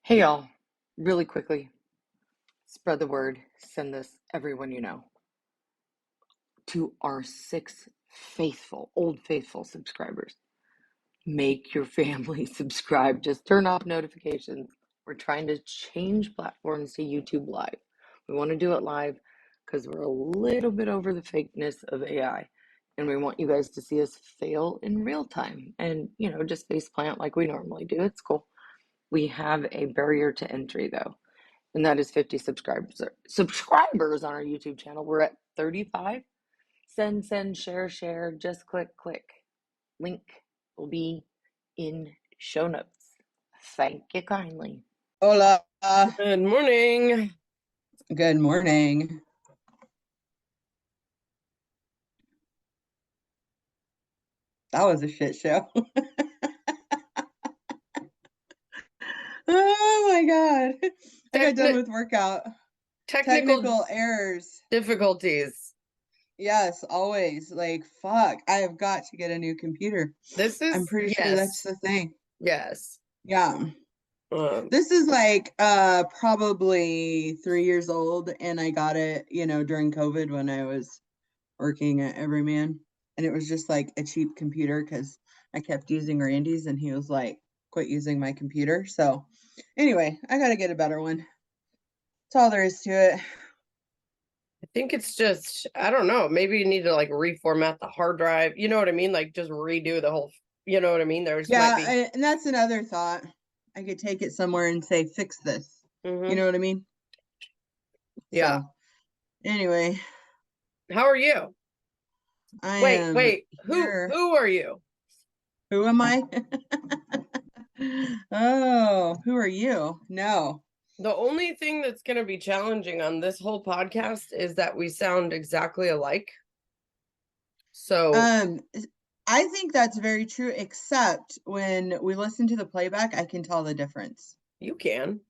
Hey y'all, really quickly, spread the word, send this everyone you know. To our 6 faithful, old faithful subscribers, make your family subscribe. Just turn off notifications. We're trying to change platforms to YouTube Live. We want to do it live because we're a little bit over the fakeness of AI. And we want you guys to see us fail in real time and, just face plant like we normally do. It's cool. We have a barrier to entry though, and that is 50 subscribers on our YouTube channel. We're at 35. Send, share, just click. Link will be in show notes. Thank you kindly. Hola. Good morning. Good morning. That was a shit show. Oh my God. I got done with workout. Technical errors. Difficulties. Yes, always. Like, fuck. I have got to get a new computer. I'm pretty sure that's the thing. Yes. Yeah. This is like probably 3 years old, and I got it, during COVID when I was working at Everyman. And it was just like a cheap computer because I kept using Randy's and he was like, quit using my computer. So anyway, I got to get a better one. That's all there is to it. I think it's just, I don't know, maybe you need to like reformat the hard drive. You know what I mean? Like just redo the whole, you know what I mean? There's and that's another thought. I could take it somewhere and say, fix this. You know what I mean? Yeah. So, anyway. How are you? Wait. Who are you? Who am I? Oh, who are you? No. The only thing that's going to be challenging on this whole podcast is that we sound exactly alike. So I think that's very true, except when we listen to the playback, I can tell the difference. You can.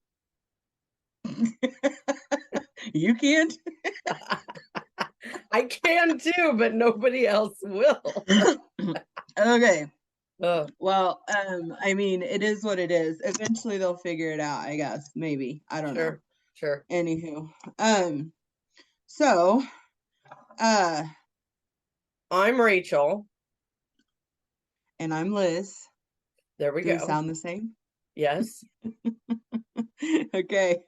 You can't? I can too, but nobody else will. Okay. Well, I mean, it is what it is. Eventually they'll figure it out, I guess. Maybe. I don't know. Sure. Anywho. So I'm Rachel. And I'm Liz. There we go. Do we sound the same? Yes. Okay.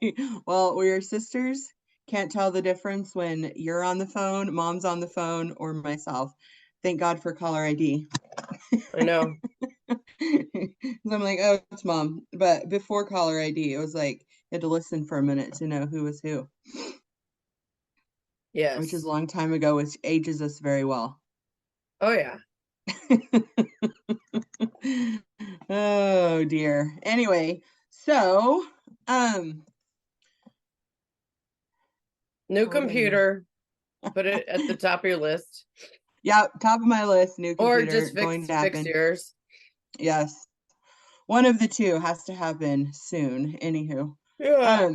Well, we're sisters. Can't tell the difference when you're on the phone, mom's on the phone, or myself. Thank God for caller ID. I know. I'm like, oh, it's mom. But before caller ID, it was like you had to listen for a minute to know who was who. Yes. Which is a long time ago, which ages us very well. Oh, yeah. Oh, dear. Anyway, so, new computer. Put it at the top of your list. Yeah, top of my list, new computer. Or just fix yours. Yes. One of the two has to happen soon. Anywho. Yeah.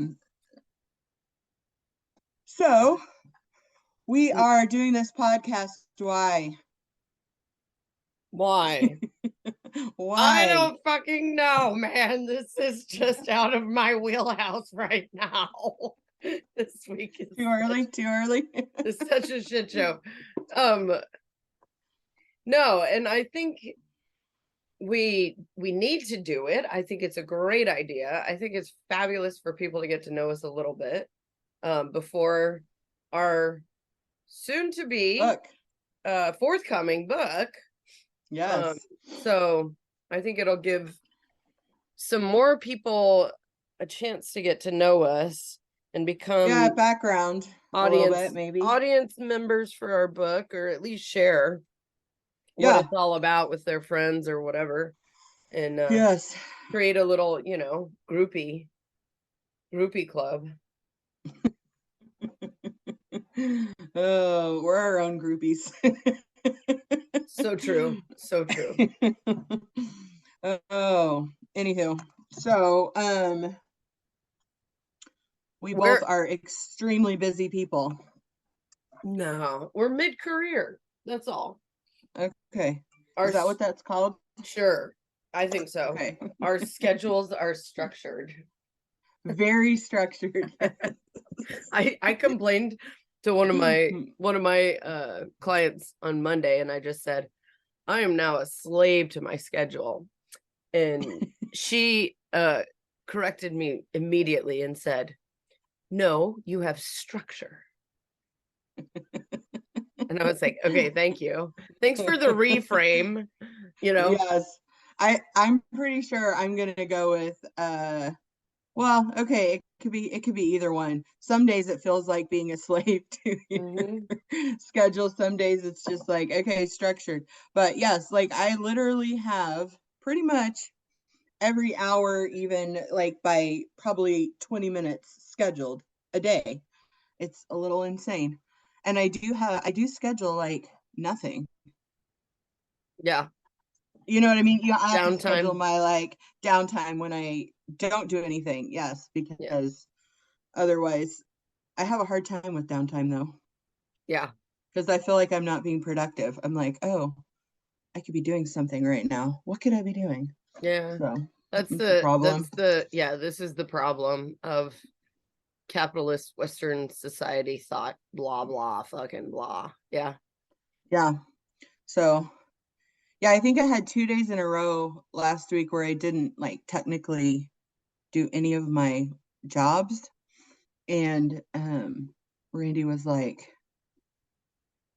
So we are doing this podcast. Why? Why? I don't fucking know, man. This is just out of my wheelhouse right now. This week is too early. It's such a shit show. No, and I think we need to do it. I think it's a great idea. I think it's fabulous for people to get to know us a little bit before our soon to be forthcoming book. Yes. So I think it'll give some more people a chance to get to know us and become background audience, a little bit, maybe audience members for our book, or at least share what it's all about with their friends or whatever, and create a little, groupie club. Oh, we're our own groupies. So true. Oh, anywho, so we both are extremely busy people. No, we're mid-career. That's all. Okay. Is that what that's called? Sure. I think so. Okay. Our schedules are structured. Very structured. I complained to one of my clients on Monday, and I just said, I am now a slave to my schedule. And she corrected me immediately and said, no, you have structure. And I was like, okay, thank you. Thanks for the reframe. Yes. I'm pretty sure I'm gonna go with well, okay, it could be either one. Some days it feels like being a slave to your schedule. Some days it's just like, okay, structured. But yes, like I literally have pretty much every hour, even like by probably 20 minutes scheduled a day. It's a little insane. And I do schedule like nothing. Yeah. You know what I mean? Yeah, I have to schedule Downtime. my like downtime when I don't do anything. Yes, because otherwise I have a hard time with downtime though. Yeah. Because I feel like I'm not being productive. I'm like, oh, I could be doing something right now. What could I be doing? Yeah. So That's it's a problem. this is the problem of capitalist Western society thought, blah, blah, fucking blah. Yeah. Yeah. So yeah, I think I had 2 days in a row last week where I didn't like technically do any of my jobs. And Randy was like,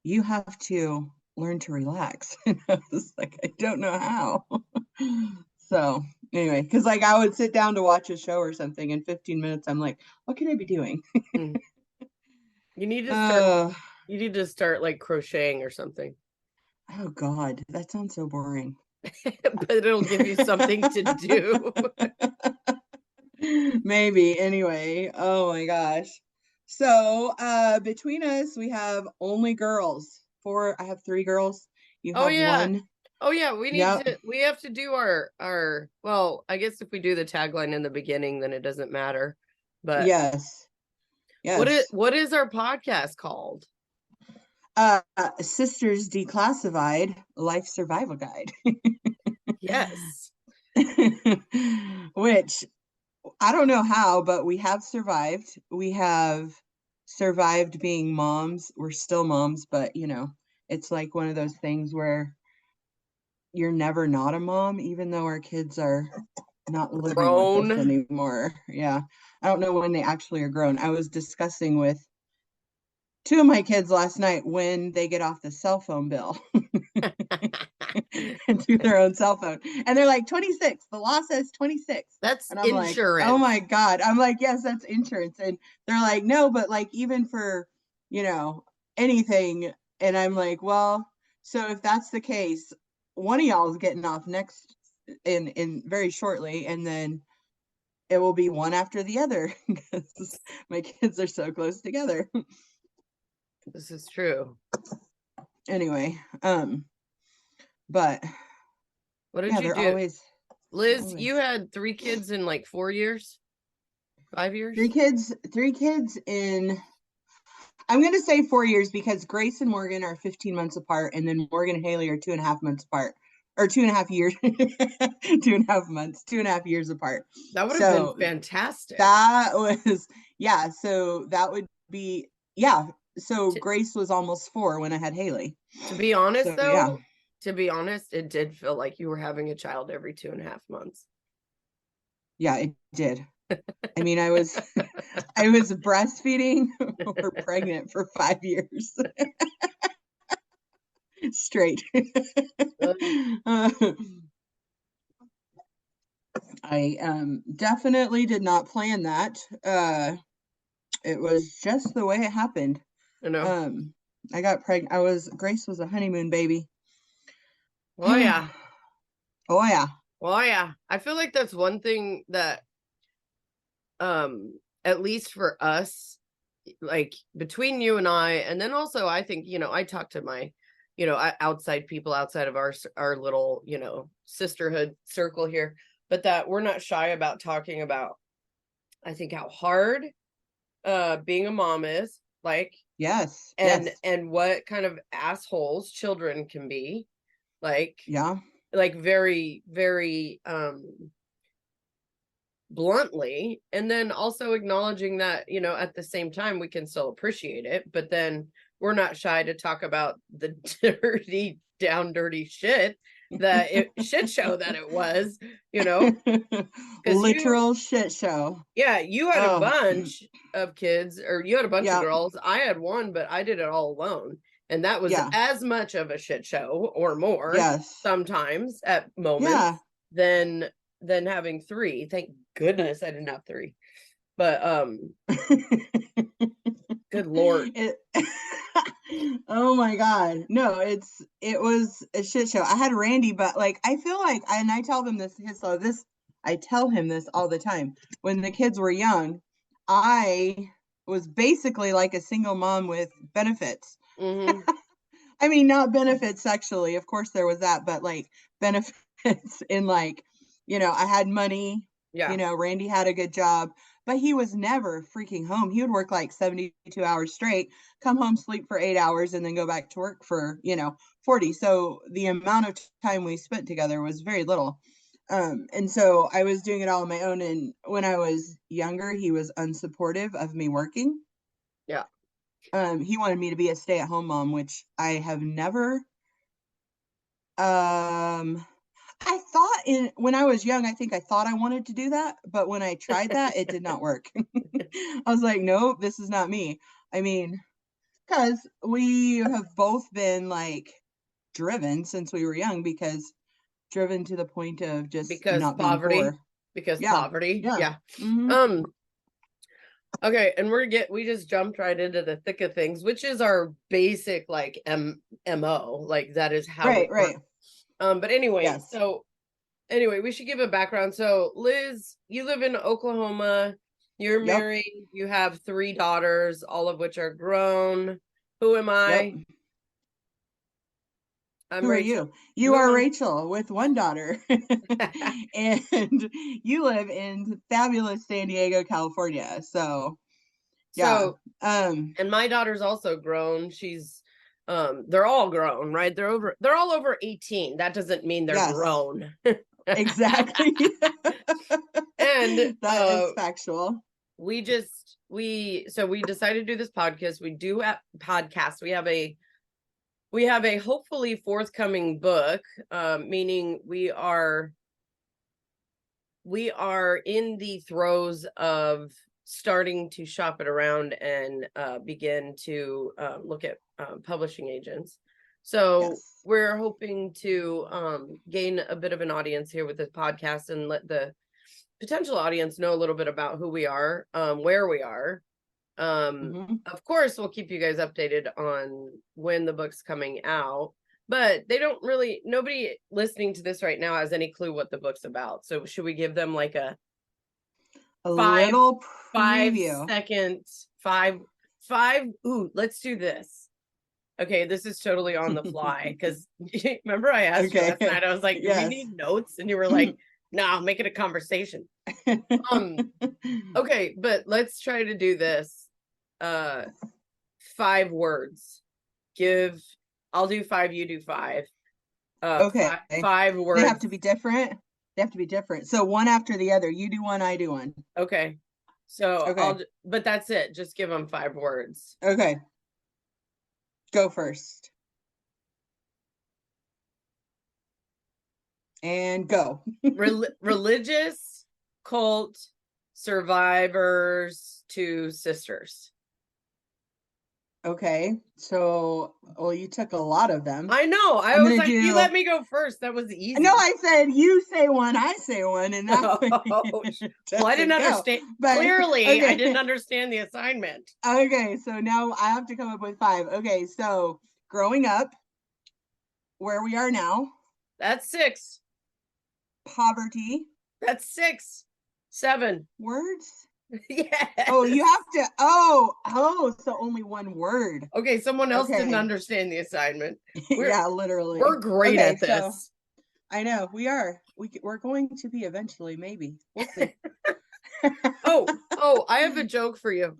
you have to learn to relax. And I was like, I don't know how. So anyway, because like I would sit down to watch a show or something in 15 minutes, I'm like, what could I be doing? You need to start Uh, you need to start like crocheting or something. oh God, that sounds so boring. But it'll give you something to do. Maybe anyway. Oh my gosh. So between us we have only girls. I have 3 girls. You Oh have yeah. one. Oh yeah, Yep. we have to do our well, I guess if we do the tagline in the beginning, then it doesn't matter. But Yes. Yes. what is our podcast called? Sisters Declassified Life Survival Guide. Yes. Which I don't know how, but we have survived. We have survived being moms. We're still moms, but it's like one of those things where you're never not a mom, even though our kids are not living with us Grown. anymore. Yeah. I don't know when they actually are grown. I was discussing with 2 of my kids last night when they get off the cell phone bill and do their own cell phone. And they're like, 26. The law says 26. That's And I'm like, oh insurance. my God. I'm like, yes, that's insurance. And they're like, no, but like even for, anything. And I'm like, well, so if that's the case, one of y'all is getting off next in very shortly, and then it will be one after the other because my kids are so close together. This is true. Anyway, but What did yeah, you they're do? always Liz, you had 3 kids in like 4 years? 5 years? 3 kids in, I'm going to say 4 years because Grace and Morgan are 15 months apart, and then Morgan and Haley are 2.5 months apart, or 2.5 years, 2.5 months, 2.5 years apart. That would have So been fantastic. that was, yeah. So that would be, yeah. So Grace was almost 4 when I had Haley. To be honest, So, though, yeah. to be honest, it did feel like you were having a child every 2.5 months. Yeah, it did. I mean, I was breastfeeding or pregnant for 5 years straight. I definitely did not plan that. It was just the way it happened. I know. I got pregnant. Grace was a honeymoon baby. Oh yeah. Oh yeah. Well, yeah. I feel like that's one thing that at least for us, like between you and I, and then also I think, I talk to my, outside people outside of our little, sisterhood circle here, but that we're not shy about talking about, I think, how hard being a mom is, like, Yes. and what kind of assholes children can be, like, yeah, like very, very bluntly, and then also acknowledging that, you know, at the same time we can still appreciate it, but then we're not shy to talk about the dirty shit shit show that it was, you know, because literal shit show. you had a Oh, bunch of kids, or you had a bunch of yeah, girls. I had one, but I did it all alone, and that was yeah, as much of a shit show or more yes, sometimes at moments yeah. than having three. Thank goodness I didn't have three. But good Lord. It, oh my God. No, it was a shit show. I had Randy, but like I feel like, and I tell them this, so this I tell him this all the time. When the kids were young, I was basically like a single mom with benefits. Mm-hmm. I mean, not benefits sexually, of course there was that, but like benefits in like, you know, I had money, Yeah. you know, Randy had a good job, but he was never freaking home. He would work like 72 hours straight, come home, sleep for 8 hours, and then go back to work for, you know, 40. So the amount of time we spent together was very little. And so I was doing it all on my own. And when I was younger, he was unsupportive of me working. Yeah. He wanted me to be a stay-at-home mom, which I have never. I thought when I was young, I think I thought I wanted to do that, but when I tried that, it did not work. I was like, nope, this is not me. I mean, because we have both been like driven since we were young, because driven to the point of just Because not being poverty. poor. Because Yeah. poverty. Yeah. Yeah. Mm-hmm. Okay, and we just jumped right into the thick of things, which is our basic like MO. Like that is how Right, right. But anyway, Yes. so anyway, we should give a background. So Liz, you live in Oklahoma, you're Yep. married, you have 3 daughters, all of which are grown. Who am I? Yep. I'm Who are Rachel. you? You are Rachel with one daughter. And you live in fabulous San Diego, California. So yeah. And my daughter's also grown. She's they're all grown, right? They're all over 18. That doesn't mean they're yes, grown. Exactly. And that is factual. We decided to do this podcast. We do a podcast. We have a hopefully forthcoming book, meaning we are in the throes of starting to shop it around and begin to look at publishing agents. So yes, we're hoping to gain a bit of an audience here with this podcast and let the potential audience know a little bit about who we are, where we are. Of course, we'll keep you guys updated on when the book's coming out, but nobody listening to this right now has any clue what the book's about. So should we give them like a little preview? 5 second, ooh, let's do this. Okay, this is totally on the fly, because remember I asked you last night, I was like, do we need notes? And you were like, no, make it a conversation. Okay, but let's try to do this. 5 words. I'll do 5, you do 5. Okay. 5 words. They have to be different. So one after the other. You do one, I do one. Okay. So but that's it. Just give them 5 words. Okay. Go first. And go. Religious, cult, survivors, to sisters. Okay, so you took a lot of them. I know. I was like, you let me go first. That was easy. No, I said you say one, I say one, and that well, I didn't understand. But, clearly, okay. I didn't understand the assignment. Okay, so now I have to come up with 5. Okay, so growing up, where we are now. That's 6. Poverty. That's 6. 7 words. Yes. Oh, you have to. So only one word. Okay, someone else didn't understand the assignment. Yeah, literally. We're great at this. So, I know we are. We're going to be eventually, maybe. We'll see. Oh, I have a joke for you.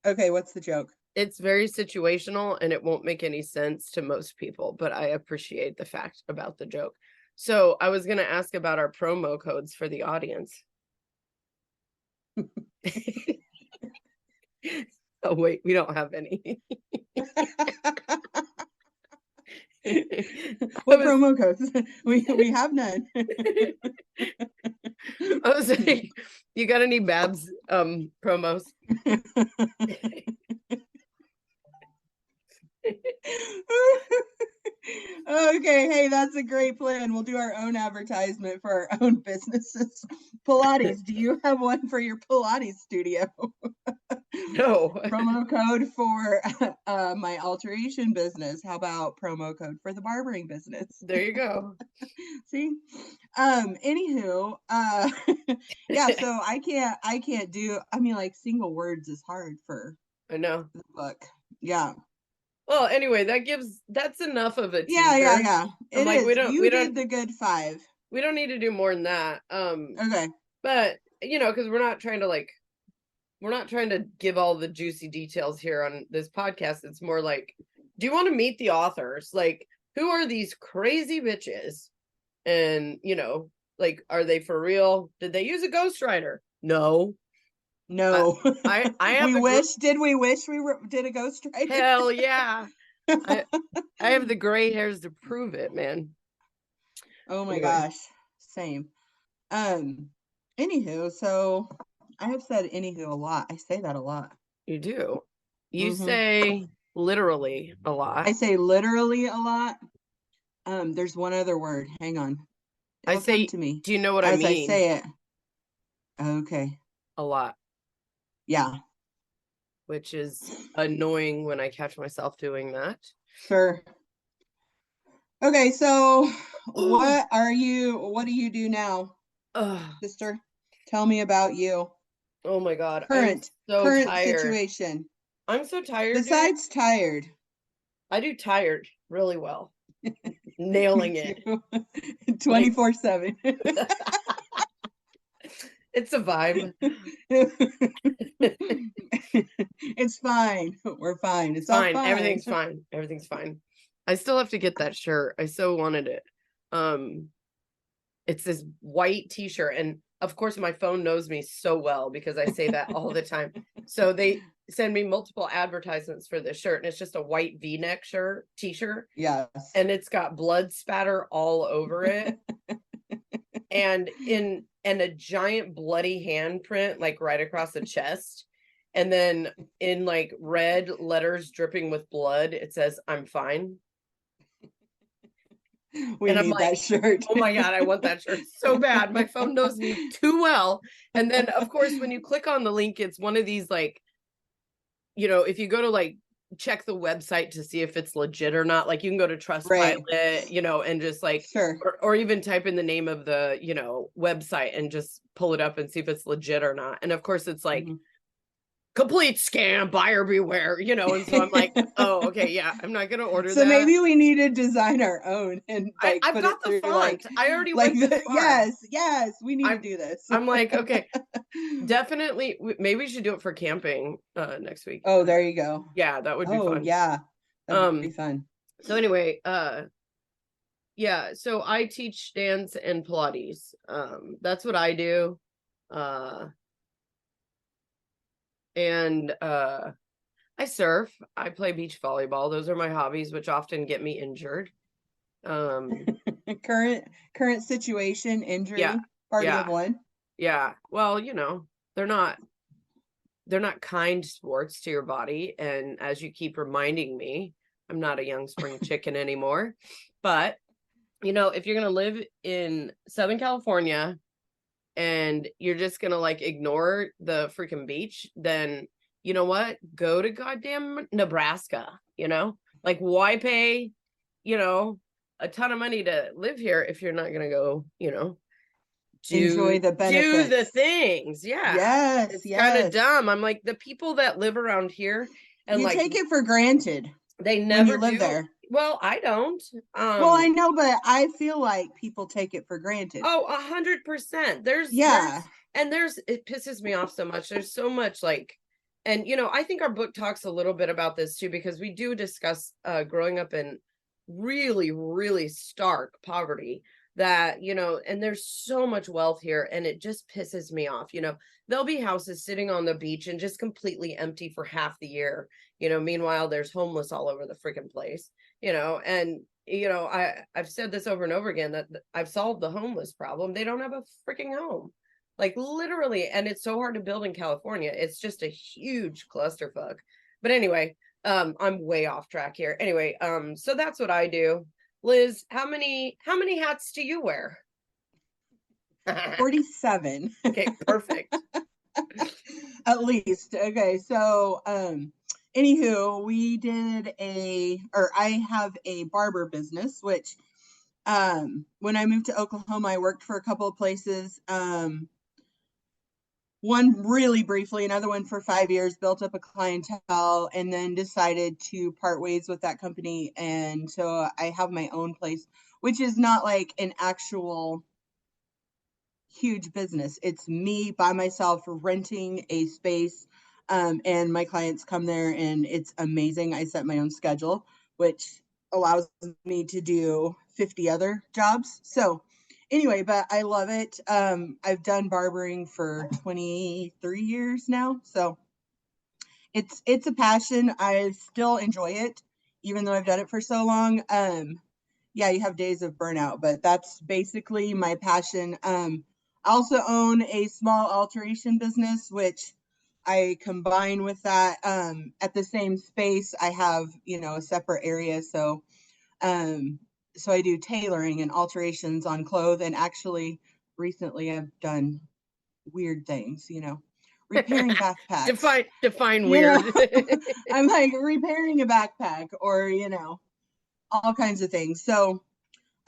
Okay, what's the joke? It's very situational and it won't make any sense to most people, but I appreciate the fact about the joke. So I was going to ask about our promo codes for the audience. Oh wait, we don't have any. What promo codes? We have none. I was like, you got any Babs promos? Okay, hey, that's a great plan. We'll do our own advertisement for our own businesses. Pilates, do you have one for your Pilates studio? No. Promo code for my alteration business. How about promo code for the barbering business? There you go. See? Anywho, yeah, so I can't do, I mean, like, single words is hard for I know. the book. Yeah. Well, anyway, that's enough of a Yeah, teaser. yeah. I'm It like, is. You did the good 5. We don't need to do more than that. Okay. But because we're not trying to give all the juicy details here on this podcast. It's more like, do you want to meet the authors? Like, who are these crazy bitches? And like, are they for real? Did they use a ghostwriter? No. No. I have Did we wish we did a ghostwriter? Hell yeah. I have the gray hairs to prove it, man. Oh my gosh. Same. Anywho, so I have said anywho a lot. I say that a lot. You do. You say literally a lot. I say literally a lot. There's one other word. Hang on. It'll come to me. Do you know what I mean? As I say it. Okay. A lot. Yeah. Which is annoying when I catch myself doing that. Sure. Okay, so what do you do now, sister? Tell me about you. Oh my God. Current tired. situation. I'm so tired. Besides tired. I do tired really well. Nailing it. 24/7. It's a vibe. It's fine. We're fine. It's fine. All fine. Everything's fine. Everything's fine. I still have to get that shirt. I so wanted it. It's this white t-shirt, and of course my phone knows me so well because I say that all the time. So they send me multiple advertisements for this shirt, and it's just a white V-neck t-shirt. Yes. And it's got blood spatter all over it. And a giant bloody handprint, like right across the chest. And then in like red letters dripping with blood, it says, "I'm fine." We need that shirt. Oh my God, I want that shirt so bad. My phone knows me too well. And then, of course, when you click on the link, it's one of these, like, if you go to like check the website to see if it's legit or not, like you can go to Trustpilot, and just like, sure. or even type in the name of the, website and just pull it up and see if it's legit or not. And of course, it's like, complete scam, buyer beware, and so I'm like, oh, okay, yeah, I'm not gonna order that. So maybe we need to design our own and like I've got the font. Like, I already went this far. Yes, we need to do this. I'm like, okay, definitely, maybe we should do it for camping next week. Oh, there you go. Yeah, that would be fun. Oh, yeah, that would be fun. So anyway, yeah, so I teach dance and Pilates. That's what I do. And I surf, I play beach volleyball. Those are my hobbies, which often get me injured. Current situation, injury, party of one. Yeah. Well, they're not kind sports to your body. And as you keep reminding me, I'm not a young spring chicken anymore. But, if you're going to live in Southern California and you're just going to like ignore the freaking beach, then you know what? Go to goddamn Nebraska, like why pay, a ton of money to live here if you're not going to go, enjoy the benefits. Do the things. Yeah. Yes. It's kind of dumb. I'm like, the people that live around here and you like take it for granted. They never live there. Well, I don't. Well, I know, but I feel like people take it for granted. Oh, 100%. It pisses me off so much. There's so much like, and I think our book talks a little bit about this too, because we do discuss growing up in really, really stark poverty. that, you know, and there's so much wealth here and it just pisses me off. You know, there'll be houses sitting on the beach and just completely empty for half the year. You know, meanwhile, there's homeless all over the freaking place, you know, and you know, I've said this over and over again that I've solved the homeless problem. They don't have a freaking home. Like literally, and it's so hard to build in California. It's just a huge clusterfuck. But anyway, I'm way off track here. Anyway, so that's what I do. Liz, how many hats do you wear? 47. Okay, perfect. At least. Okay, so anywho, I have a barber business, which when I moved to Oklahoma, I worked for a couple of places. One really briefly, another one for 5 years, built up a clientele, and then decided to part ways with that company. And so I have my own place, which is not like an actual huge business. It's me by myself renting a space, and my clients come there, and it's amazing. I set my own schedule, which allows me to do 50 other jobs. So anyway, but I love it. I've done barbering for 23 years now, so it's a passion. I still enjoy it, even though I've done it for so long. Yeah, you have days of burnout, but that's basically my passion. I also own a small alteration business, which I combine with that. At the same space, I have, you know, a separate area. Um, so I do tailoring and alterations on clothes. And actually, recently I've done weird things, you know, repairing backpacks. Define You know, weird. I'm like repairing a backpack, or, you know, all kinds of things. So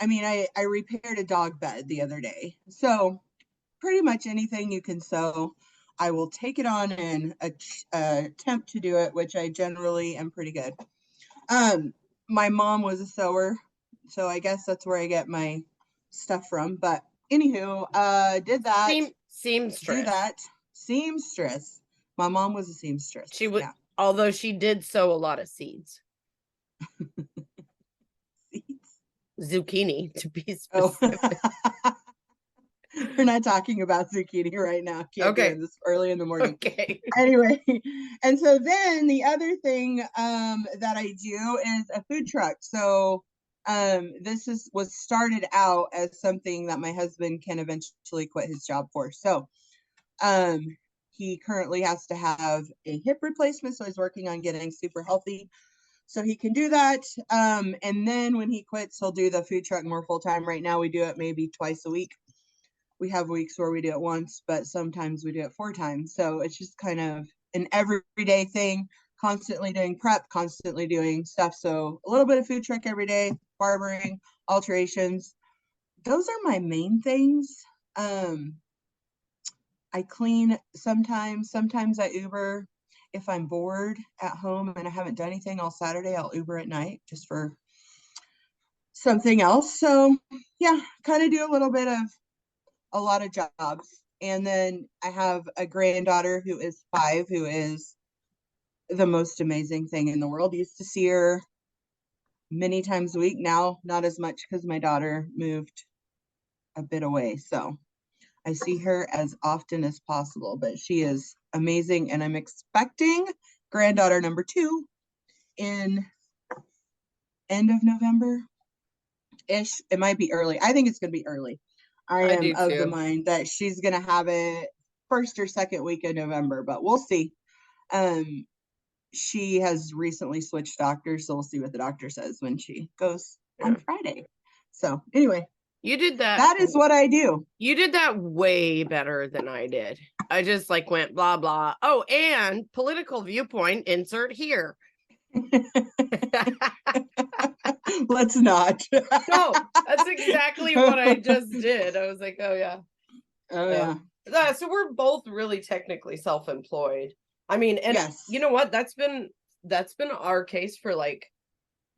I mean, I repaired a dog bed the other day. So pretty much anything you can sew, I will take it on and attempt to do it, which I generally am pretty good. My mom was a sewer, so I guess that's where I get my stuff from. But anywho, did that, do Seamstress. that, seamstress. My mom was a seamstress. She would, Yeah. although she did sow a lot of seeds. Seeds. Zucchini, to be Oh. specific. We're not talking about zucchini right now. Can't do Okay. it this early in the morning. Okay. Anyway, and so then the other thing that I do is a food truck. So this was started out as something that my husband can eventually quit his job for. So he currently has to have a hip replacement, so he's working on getting super healthy so he can do that. And then when he quits, he'll do the food truck more full time. Right now we do it maybe twice a week. We have weeks where we do it once, but sometimes we do it 4 times. So it's just kind of an everyday thing, constantly doing prep, constantly doing stuff. So a little bit of food truck every day, barbering, alterations. Those are my main things. I clean sometimes. Sometimes I Uber. If I'm bored at home and I haven't done anything all Saturday, I'll Uber at night just for something else. So yeah, kind of do a little bit of a lot of jobs. And then I have a granddaughter who is 5, who is the most amazing thing in the world. Used to see her many times a week. Now, not as much because my daughter moved a bit away. So I see her as often as possible, but she is amazing. And I'm expecting granddaughter number 2 in end of November ish. It might be early. I think it's going to be early. I am of the mind that she's going to have it first or second week of November, but we'll see. She has recently switched doctors, so we'll see what the doctor says when she goes on Friday. So anyway, you did that. That is what I do. You did that way better than I did. I just like went blah, blah. Oh, and political viewpoint, insert here. Let's not. No, that's exactly what I just did. I was like, oh yeah. Oh yeah. So we're both really technically self-employed. I mean, and yes. You know what? That's been our case for like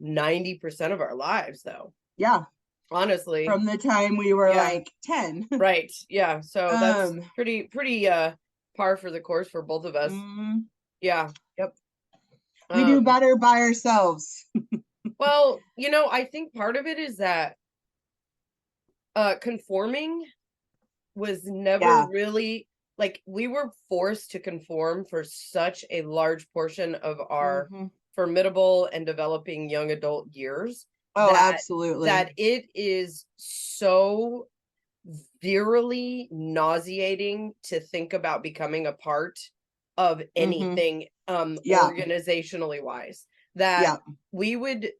90% of our lives though. Yeah. Honestly. From the time we were like 10. Right. Yeah. So that's pretty par for the course for both of us. Yeah. Yep. We do better by ourselves. Well, you know, I think part of it is that Conforming was never really, like, we were forced to conform for such a large portion of our formidable and developing young adult years. Oh, that absolutely. that it is so virally nauseating to think about becoming a part of anything organizationally wise, that we would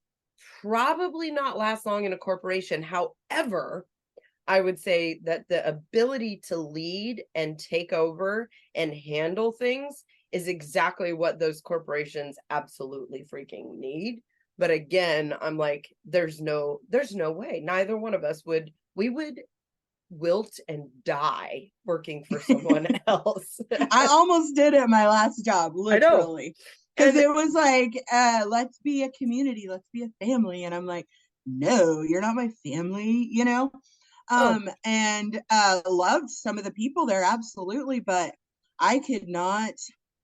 probably not last long in a corporation. However, I would say that the ability to lead and take over and handle things is exactly what those corporations absolutely freaking need. But again, I'm like, there's no way. Neither one of us would wilt and die working for someone else. I almost did at my last job, literally. Because it was like, let's be a community, let's be a family. And I'm like, no, you're not my family, you know? And loved some of the people there, absolutely, but I could not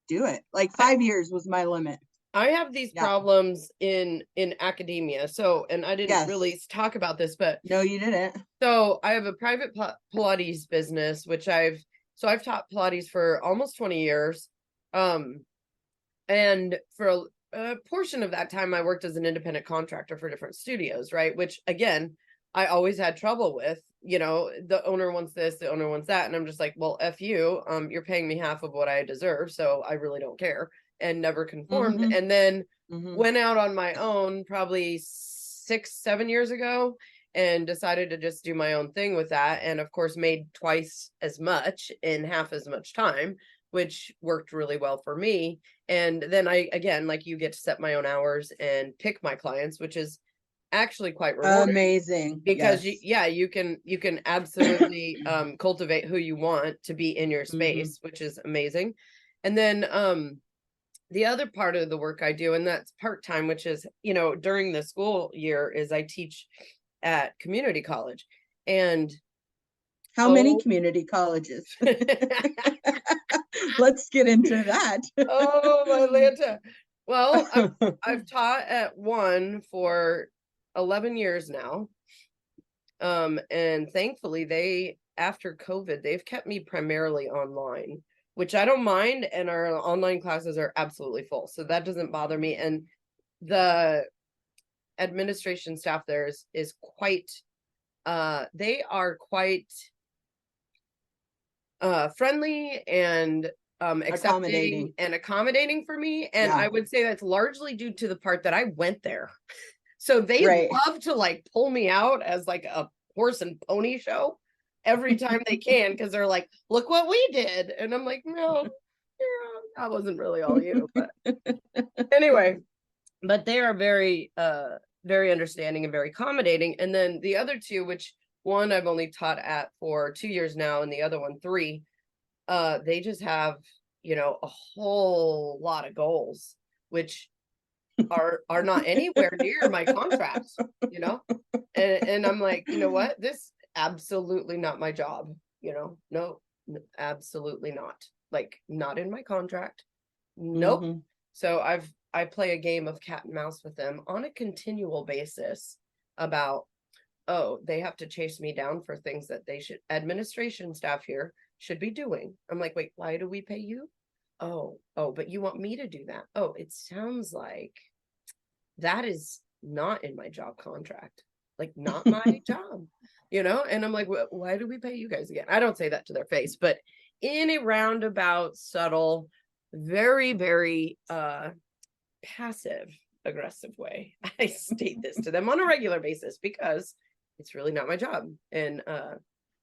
do it. Like 5 years was my limit. I have these problems in academia. So, and I didn't really talk about this, but no, you didn't. So I have a private Pilates business, which I've taught Pilates for almost 20 years. And for a portion of that time, I worked as an independent contractor for different studios, right? Which again, I always had trouble with. You know, the owner wants this, the owner wants that. And I'm just like, well, F you, you're paying me half of what I deserve. So I really don't care. And never conformed. And then went out on my own probably 6-7 years ago and decided to just do my own thing with that. And of course, made twice as much in half as much time, which worked really well for me. And then I, again, like, you get to set my own hours and pick my clients, which is actually quite rewarding. Amazing. Because you can absolutely cultivate who you want to be in your space, which is amazing. And then the other part of the work I do, and that's part-time, which is, you know, during the school year, is I teach at community college. And how many community colleges? Let's get into that. Oh, my Lanta. Well, I've taught at one for 11 years now. And thankfully after COVID, they've kept me primarily online, which I don't mind. And our online classes are absolutely full. So that doesn't bother me. And the administration staff there is quite, they are quite friendly and accepting and accommodating for me. And I would say that's largely due to the part that I went there. So they love to like pull me out as like a horse and pony show every time they can, because they're like, look what we did. And I'm like, no, that wasn't really all you. But anyway, but they are very very understanding and very accommodating. And then the other two, which one I've only taught at for 2 years now, and the other one 3, they just have, you know, a whole lot of goals, which are not anywhere near my contract, you know. And I'm like, you know what, this absolutely not my job, you know. No, absolutely not, like, not in my contract. Nope. So I play a game of cat and mouse with them on a continual basis about, oh, they have to chase me down for things that administration staff here should be doing. I'm like, wait, why do we pay you? Oh, but you want me to do that? Oh, it sounds like that is not in my job contract, like, not my job, you know. And I'm like, why do we pay you guys again? I don't say that to their face, but in a roundabout, subtle, very, very passive aggressive way, I state this to them on a regular basis, because it's really not my job. And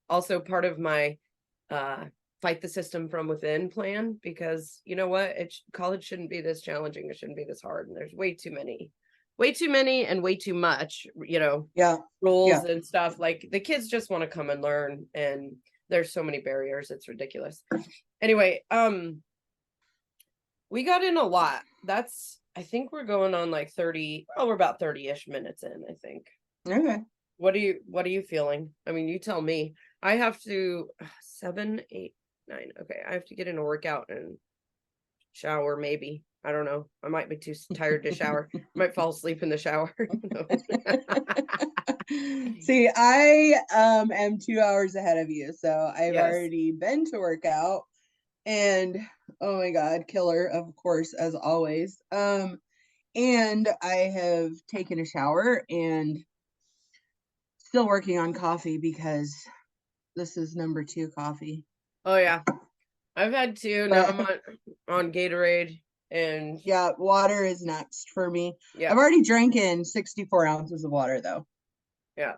also part of my fight the system from within plan, because you know what, college shouldn't be this challenging, it shouldn't be this hard, and there's way too many and way too much, you know, rules and stuff. Like, the kids just want to come and learn, and there's so many barriers, it's ridiculous. Anyway, we got in a lot. I think we're going on like 30. Oh, we're about 30-ish minutes in, I think. Okay. What are you feeling? I mean, you tell me. I have to 7, 8, 9. Okay, I have to get in a workout and shower maybe. I don't know. I might be too tired to shower. I might fall asleep in the shower. See, I am 2 hours ahead of you, so I've Yes. already been to work out, and oh my God, killer, of course, as always. And I have taken a shower and still working on coffee because this is number 2 coffee. Oh yeah. I've had 2. Now I'm on Gatorade, and yeah, water is next for me. yeah. I've already drank in 64 ounces of water though. Yeah.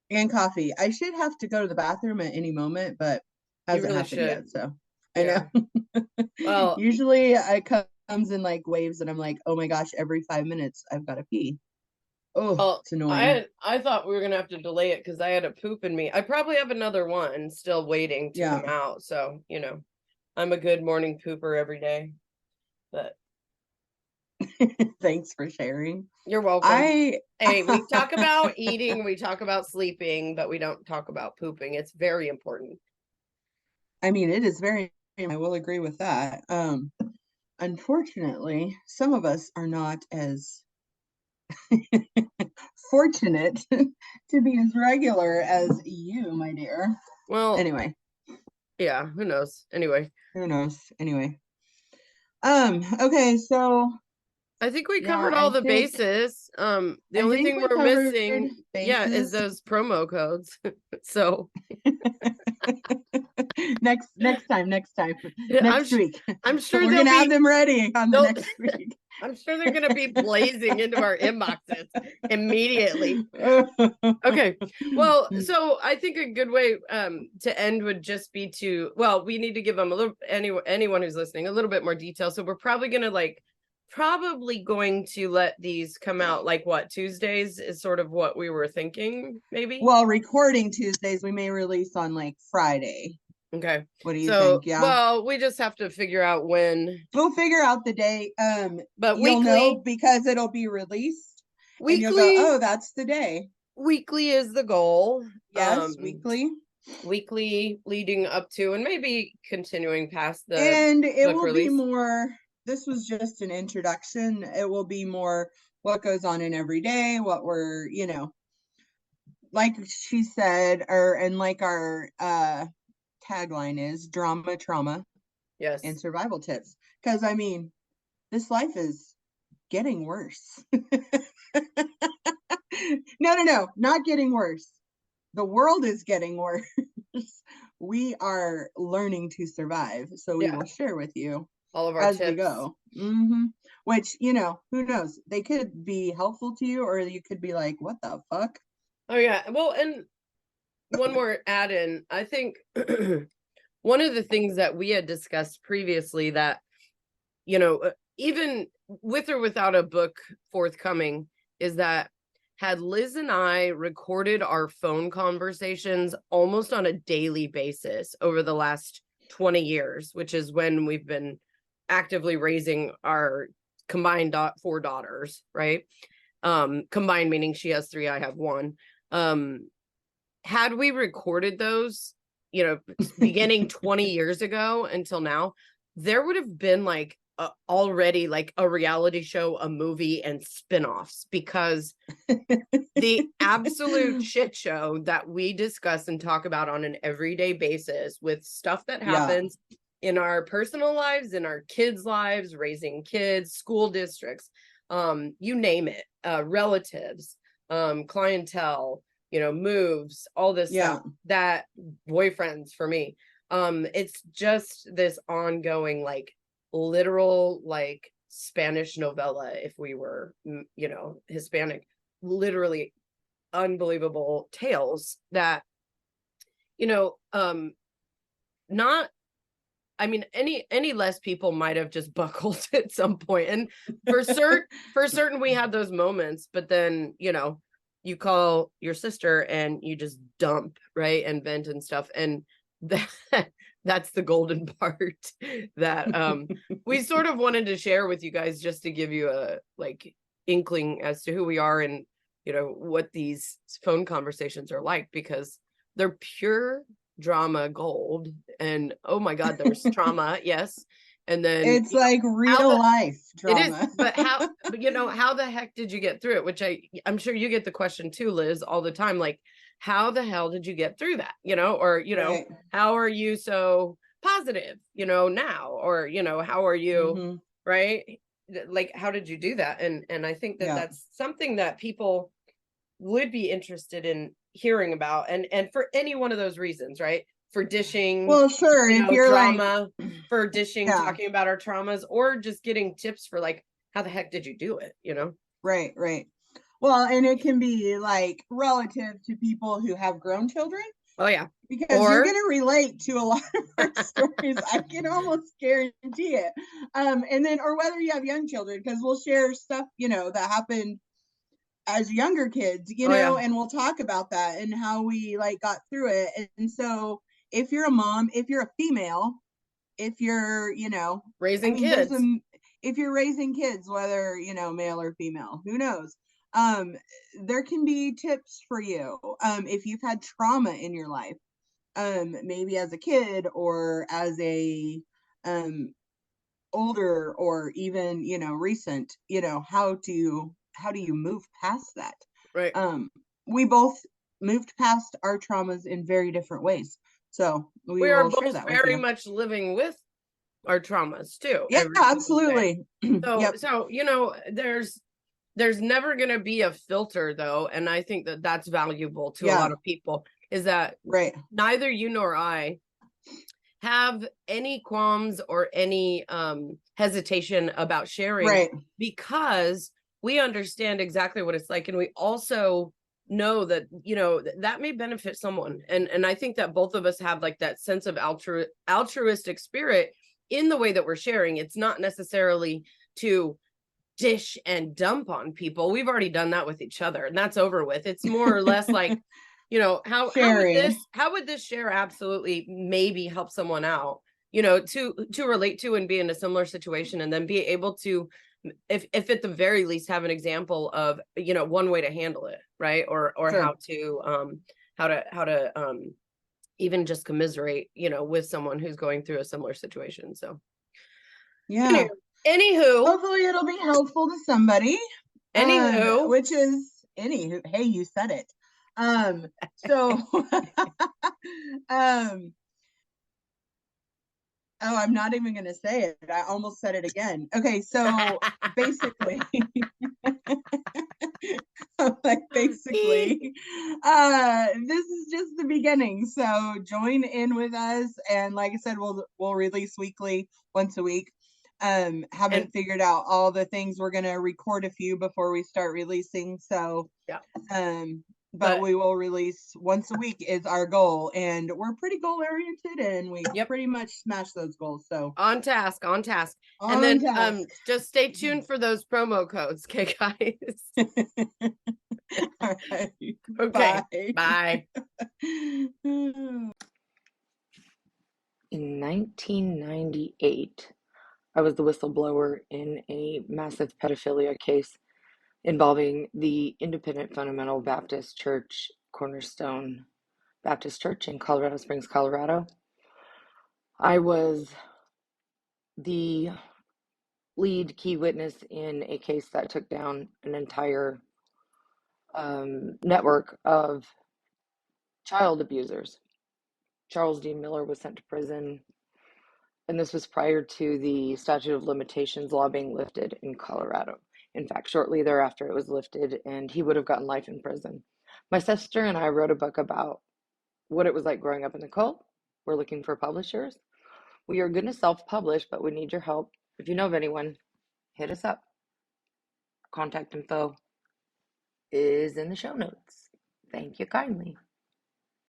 And coffee. I should have to go to the bathroom at any moment, but hasn't really happened yet. should. So Yeah. I know. Well, usually it comes in like waves, and I'm like, oh my gosh, every 5 minutes I've got to pee. Oh, well, it's annoying. I thought we were gonna have to delay it because I had a poop in me. I probably have another one still waiting to Yeah. come out. So, I'm a good morning pooper every day. But Thanks for sharing. you're welcome. Hey, we talk about eating, we talk about sleeping, but we don't talk about pooping. It's very important. I mean, it is very, I will agree with that. Unfortunately, some of us are not as fortunate to be as regular as you, my dear. Well, anyway, yeah, who knows? Anyway, who knows? Anyway, okay, so I think we yeah, covered all I the think bases. The I only think thing we we're covered missing, yeah, is bases. those promo codes. So next time, next week. I'm sure we're they'll gonna have be them ready on the they'll- next week. I'm sure they're gonna be blazing into our inboxes immediately. Okay. Well, so I think a good way to end would just be we need to give them a little anyone who's listening a little bit more detail. So we're probably going to let these come out like what, Tuesdays is sort of what we were thinking, maybe. Well, recording Tuesdays, we may release on like Friday. Okay. What do you think? Yeah. Well, we just have to figure out when. We'll figure out the date. But you'll weekly, know because it'll be released. Weekly, and you'll go, oh, that's the day. Weekly is the goal. Yes, weekly. Weekly leading up to and maybe continuing past the and it will release. Be more. This was just an introduction. It will be more what goes on in every day, what we're, like she said, and like our tagline is drama, trauma, yes, and survival tips. Because I mean, this life is getting worse. No, not getting worse. The world is getting worse. We are learning to survive, so we will share with you all of our as tips. we go. Which, who knows? They could be helpful to you, or you could be like, what the fuck? Oh yeah. Well, and one more add in, I think one of the things that we had discussed previously that, even with or without a book forthcoming, is that had Liz and I recorded our phone conversations almost on a daily basis over the last 20 years, which is when we've been actively raising our combined 4 daughters, right? Combined meaning she has 3, I have 1. Had we recorded those, beginning 20 years ago until now, there would have been like already like a reality show, a movie, and spinoffs, because the absolute shit show that we discuss and talk about on an everyday basis with stuff that happens in our personal lives, in our kids' lives, raising kids, school districts, you name it, relatives, clientele, moves, all this stuff, that boyfriends for me. It's just this ongoing, like literal, like Spanish novella, if we were, Hispanic, literally unbelievable tales that, not, I mean, any less people might have just buckled at some point. And for certain, we had those moments, but then, you call your sister and you just dump, right, and vent and stuff, and that's the golden part that we sort of wanted to share with you guys, just to give you a like inkling as to who we are and what these phone conversations are like, because they're pure drama gold. And oh my god, there's trauma, yes, And then, It's like real life it is, trauma. but how the heck did you get through it? Which I'm sure you get the question too, Liz, all the time. Like, how the hell did you get through that? Or, Right. how are you so positive, now? Or, how are you, right? Like, how did you do that? And I think that that's something that people would be interested in hearing about. And for any one of those reasons, right? For dishing, Well, sure. If you're drama, like, for dishing, talking about our traumas, or just getting tips for like, how the heck did you do it? Right, right. Well, and it can be like relative to people who have grown children. Oh yeah. Because you're going to relate to a lot of our stories. I can almost guarantee it. And then, or whether you have young children, because we'll share stuff, that happened as younger kids, and we'll talk about that and how we like got through it. And so if you're a mom, if you're a female, if you're, raising kids, if you're raising kids, whether, male or female, who knows? There can be tips for you. If you've had trauma in your life, maybe as a kid or as a older or even recent, how do you move past that? Right. We both moved past our traumas in very different ways, so we are will both share that very with you. much living with our traumas too. Yeah, absolutely. So there's never going to be a filter though, and I think that that's valuable to a lot of people, is that right, neither you nor I have any qualms or any hesitation about sharing, right, because we understand exactly what it's like, and we also know that that may benefit someone, and I think that both of us have like that sense of altruistic spirit in the way that we're sharing. It's not necessarily to dish and dump on people. We've already done that with each other, and that's over with. It's more or less like, how would this share absolutely maybe help someone out, to relate to and be in a similar situation, and then be able to, if at the very least, have an example of, one way to handle it, right? Or how to even just commiserate, with someone who's going through a similar situation. So yeah. Anywho, hopefully it'll be helpful to somebody. Which is anywho. Hey, you said it. So oh, I'm not even gonna say it. I almost said it again. Okay, so basically basically this is just the beginning, so join in with us, and like I said, we'll release weekly, once a week. Haven't figured out all the things. We're gonna record a few before we start releasing, so but we will release once a week is our goal, and we're pretty goal oriented, and we pretty much smash those goals. So on task. And then just stay tuned for those promo codes, okay, guys? All right. Okay. Bye. In 1998, I was the whistleblower in a massive pedophilia case involving the Independent Fundamental Baptist Church, Cornerstone Baptist Church in Colorado Springs, Colorado. I was the lead key witness in a case that took down an entire network of child abusers. Charles D. Miller was sent to prison, and this was prior to the statute of limitations law being lifted in Colorado. In fact, shortly thereafter it was lifted, and he would have gotten life in prison. My sister and I wrote a book about what it was like growing up in the cult. We're looking for publishers. We are going to self-publish, but we need your help. If you know of anyone, hit us up. Contact info is in the show notes. Thank you kindly.